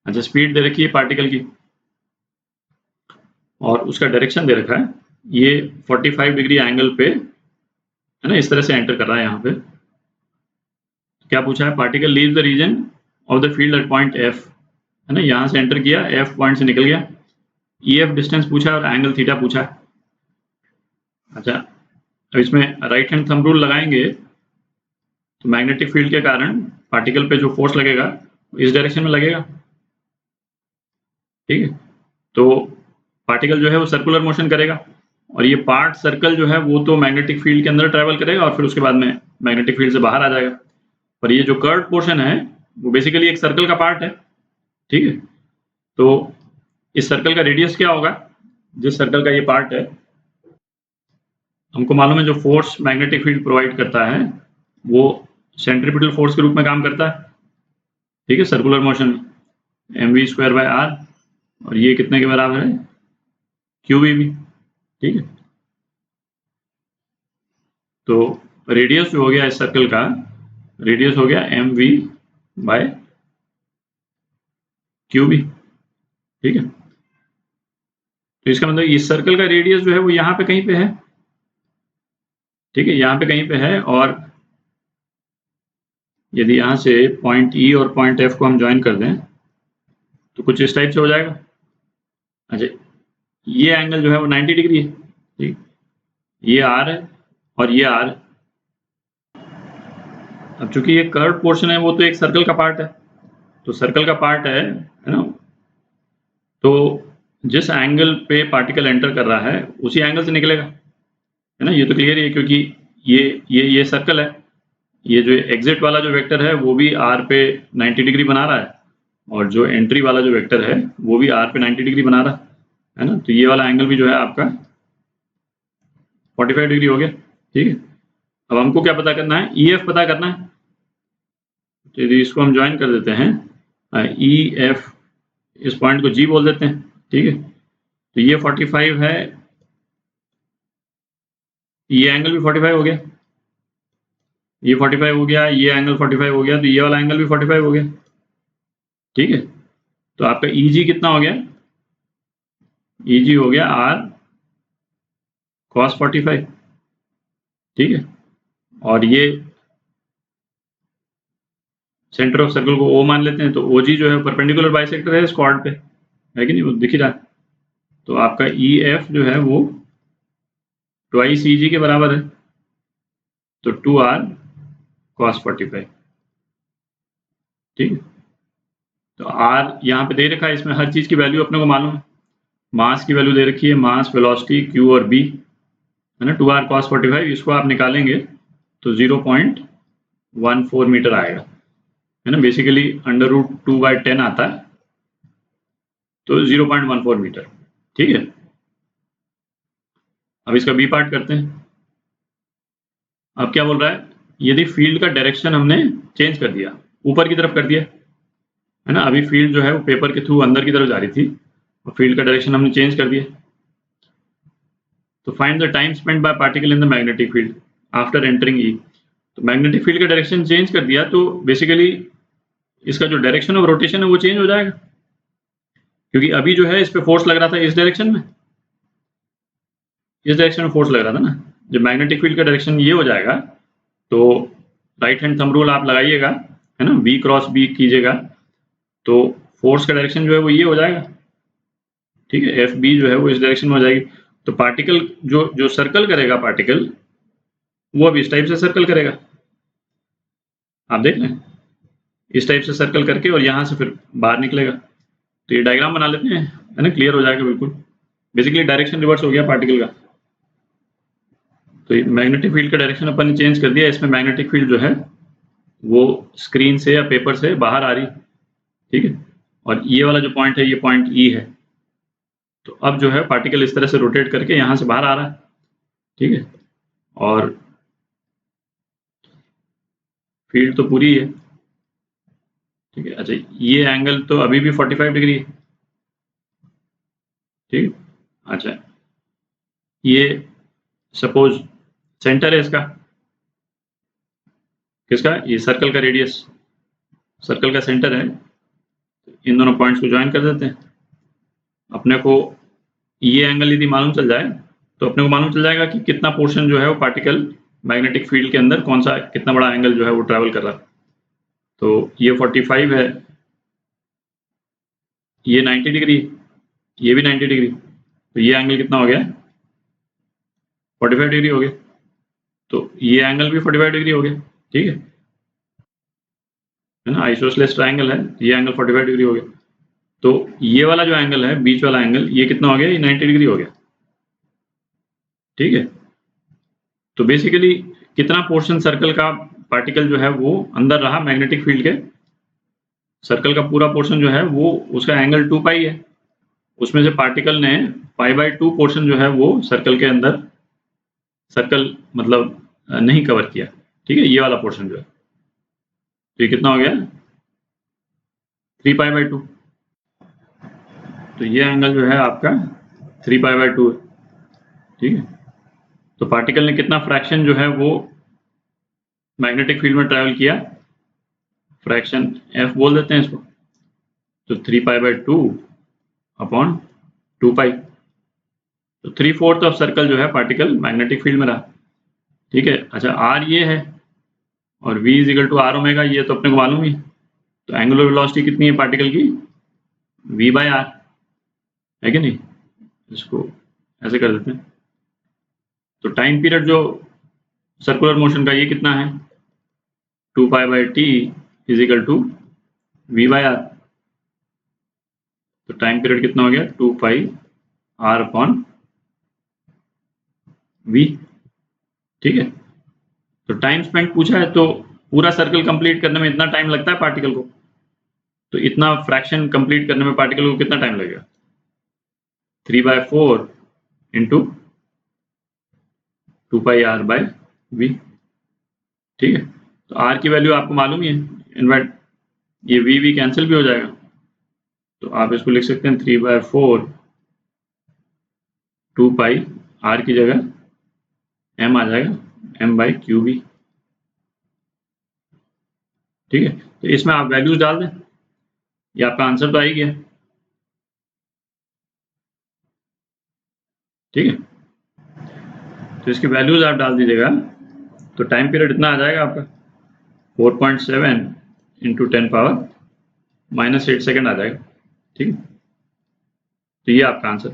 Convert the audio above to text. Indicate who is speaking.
Speaker 1: अच्छा, स्पीड दे रखी है पार्टिकल की और उसका डायरेक्शन दे रखा है, ये 45 डिग्री एंगल पे है ना, इस तरह से एंटर कर रहा है यहाँ पे। क्या पूछा है, particle leave the region of the field at point F, है ना, यहाँ से एंटर किया, एफ पॉइंट से निकल गया, EF डिस्टेंस पूछा और एंगल थीटा पूछा है। अच्छा, अब इसमें राइट हैंड थंब रूल लगाएंगे तो मैग्नेटिक फील्ड के कारण पार्टिकल पे जो फोर्स लगेगा इस डायरेक्शन में लगेगा, ठीक है। तो पार्टिकल जो है वो सर्कुलर मोशन करेगा और ये पार्ट सर्कल जो है वो तो मैग्नेटिक फील्ड के अंदर ट्रैवल करेगा और फिर उसके बाद में मैग्नेटिक फील्ड से बाहर आ जाएगा। और ये जो कर्व पोर्शन है वो बेसिकली एक सर्कल का पार्ट है, ठीक है। तो इस सर्कल का रेडियस क्या होगा, जिस सर्कल का ये पार्ट है, हमको मालूम है जो फोर्स मैग्नेटिक फील्ड प्रोवाइड करता है वो सेंट्रीपिटल फोर्स के रूप में काम करता है, ठीक है, सर्कुलर मोशन में mv²/r, और ये कितने के बराबर है, QVB, ठीक है। तो रेडियस जो हो गया इस सर्कल का, रेडियस हो गया mv/QB, ठीक है। तो इसका मतलब इस सर्कल का रेडियस जो है वो यहाँ पे कहीं पे है, ठीक है, यहाँ पे कहीं पे है। और यदि यहाँ से पॉइंट E और पॉइंट F को हम ज्वाइन कर दें तो कुछ इस टाइप से हो जाएगा। अच्छा, ये एंगल जो है वो 90 डिग्री है, ठीक, ये R है और ये R है। अब चूंकि ये कर्व पोर्शन है वो तो एक सर्कल का पार्ट है, तो सर्कल का पार्ट है ना, तो जिस एंगल पे पार्टिकल एंटर कर रहा है उसी एंगल से निकलेगा, है ना, ये तो क्लियर है क्योंकि ये सर्कल है, ये जो एग्जिट वाला जो वेक्टर है वो भी R पे 90 डिग्री बना रहा है और जो एंट्री वाला जो वेक्टर है वो भी R पे 90 डिग्री बना रहा है ना, तो ये वाला एंगल भी जो है आपका 45 डिग्री हो गया, ठीक है। अब हमको क्या पता करना है, EF पता करना है, तो यदि इसको हम ज्वाइन कर देते हैं, EF, इस पॉइंट को G बोल देते हैं, ठीक है। तो ये 45 है, ये एंगल भी 45 हो गया, ये 45 हो गया, ये एंगल 45 हो गया, तो ये वाला एंगल भी 45 हो गया, ठीक है। तो आपका EG कितना हो गया, EG हो गया R cos 45, ठीक है। और ये सेंटर ऑफ सर्कल को O मान लेते हैं, तो OG जो है परपेंडिकुलर बाइसेक्टर है इस कॉर्ड पे, है कि नहीं, वो दिख ही रहा है। तो आपका EF जो है वो ट्वाइस EG के बराबर है, तो 2R cos 45, ठीक है। तो R यहाँ पे दे रखा है, इसमें हर चीज की वैल्यू अपने को मालूम है, मास की वैल्यू दे रखी है, मास, वेलोसिटी, Q और B, है ना, 2R cos 45, इसको आप निकालेंगे तो 0.14 मीटर आएगा, है ना, बेसिकली √2/10 आता है, तो 0.14 मीटर, ठीक है। अब इसका बी पार्ट करते हैं। अब क्या बोल रहा है, यदि फील्ड का डायरेक्शन हमने चेंज कर दिया, ऊपर की तरफ कर दिया, है ना, अभी फील्ड जो है वो पेपर के थ्रू अंदर की तरफ जा रही थी और फील्ड का डायरेक्शन हमने चेंज कर दिया, तो find the time spent by particle in the magnetic field after entering E. तो मैग्नेटिक फील्ड का डायरेक्शन चेंज कर दिया तो बेसिकली इसका जो डायरेक्शन ऑफ रोटेशन है वो चेंज हो जाएगा, क्योंकि अभी जो है इस पे फोर्स लग रहा था इस डायरेक्शन में, इस डायरेक्शन में फोर्स लग रहा था ना, जब मैग्नेटिक फील्ड का डायरेक्शन ये हो जाएगा तो राइट हैंड थंब रूल आप लगाइएगा, है ना, B क्रॉस B कीजिएगा, तो फोर्स का डायरेक्शन जो है वो ये हो जाएगा, ठीक है, FB जो है वो इस डायरेक्शन में हो जाएगी। तो पार्टिकल जो जो सर्कल करेगा पार्टिकल, वो अब इस टाइप से सर्कल करेगा, आप देख लें, इस टाइप से सर्कल करके और यहाँ से फिर बाहर निकलेगा। तो ये डायग्राम बना लेते हैं, है ना, क्लियर हो जाएगा बिल्कुल। बेसिकली डायरेक्शन रिवर्स हो गया पार्टिकल का। तो मैग्नेटिक फील्ड का डायरेक्शन अपन ने चेंज कर दिया, इसमें मैग्नेटिक फील्ड जो है वो स्क्रीन से या पेपर से बाहर आ रही, ठीक है। और ये वाला जो पॉइंट है ये पॉइंट E है, तो अब जो है पार्टिकल इस तरह से रोटेट करके यहाँ से बाहर आ रहा है, ठीक है, और फील्ड तो पूरी है, ठीक है। अच्छा, ये एंगल तो अभी भी 45 डिग्री है, ठीक है। अच्छा, ये सपोज सेंटर है इसका, किसका, ये सर्कल का रेडियस, सर्कल का सेंटर है, इन दोनों पॉइंट्स को ज्वाइन कर देते हैं। अपने को ये एंगल यदि मालूम चल जाए तो अपने को मालूम चल जाएगा कि कितना पोर्शन जो है वो पार्टिकल मैग्नेटिक फील्ड के अंदर कौन सा कितना बड़ा एंगल जो है वो ट्रैवल कर रहा है। तो ये 45 है, ये 90 डिग्री, ये भी 90 डिग्री, तो ये एंगल कितना हो गया 45 डिग्री हो गया। तो ये एंगल भी 45 डिग्री हो गया, ठीक है ना, आइसोसेलेस ट्रायंगल है, ये एंगल 45 डिग्री हो गया। तो ये वाला जो एंगल है, बीच वाला एंगल, ये कितना हो गया, ये 90 डिग्री हो गया, ठीक है। तो बेसिकली कितना पोर्शन सर्कल का पार्टिकल जो है वो अंदर रहा मैग्नेटिक फील्ड के, सर्कल का पूरा पोर्शन जो है वो उसका एंगल 2 पाई है, उसमें से पार्टिकल ने π/2 पोर्शन जो है वो सर्कल के अंदर, सर्कल मतलब नहीं कवर किया, ठीक है, ये वाला पोर्शन जो है। तो ये कितना हो गया 3π/2। तो ये एंगल जो है आपका 3π/2 है, ठीक है। तो पार्टिकल ने कितना फ्रैक्शन जो है वो मैग्नेटिक फील्ड में ट्रैवल किया, फ्रैक्शन f बोल देते हैं इसको। तो 3π/2 अपॉन 2π, तो 3/4 ऑफ सर्कल जो है पार्टिकल मैग्नेटिक फील्ड में रहा, ठीक है। अच्छा r ये है और v = r ओमेगा, ये तो अपने को मालूम ही। तो एंगुलर वेलोसिटी कितनी है पार्टिकल की, v/r है कि नहीं, इसको ऐसे कर देते हैं। तो टाइम पीरियड जो सर्कुलर मोशन का ये कितना है 2π/t = v/r। तो टाइम पीरियड कितना हो गया 2πr अपॉन v, ठीक है। तो टाइम स्पेंड पूछा है, तो पूरा सर्कल कंप्लीट करने में इतना टाइम लगता है पार्टिकल को, तो इतना फ्रैक्शन कंप्लीट करने में पार्टिकल को कितना टाइम लगेगा 3/4 इंटू 2πr/v, ठीक है। तो r की वैल्यू आपको मालूम ही है, इनवर्ट ये v कैंसिल भी हो जाएगा, तो आप इसको लिख सकते हैं 3/4 2π, r की जगह m आ जाएगा m/qv, ठीक है। तो इसमें आप वैल्यूज डाल दें, ये आपका आंसर तो आ ही गया, ठीक है। तो इसकी वैल्यूज आप डाल दीजिएगा, तो टाइम पीरियड इतना आ जाएगा आपका 4.7 इंटू 10⁻⁻8 सेकेंड आ जाएगा, ठीक है। तो ये आपका आंसर।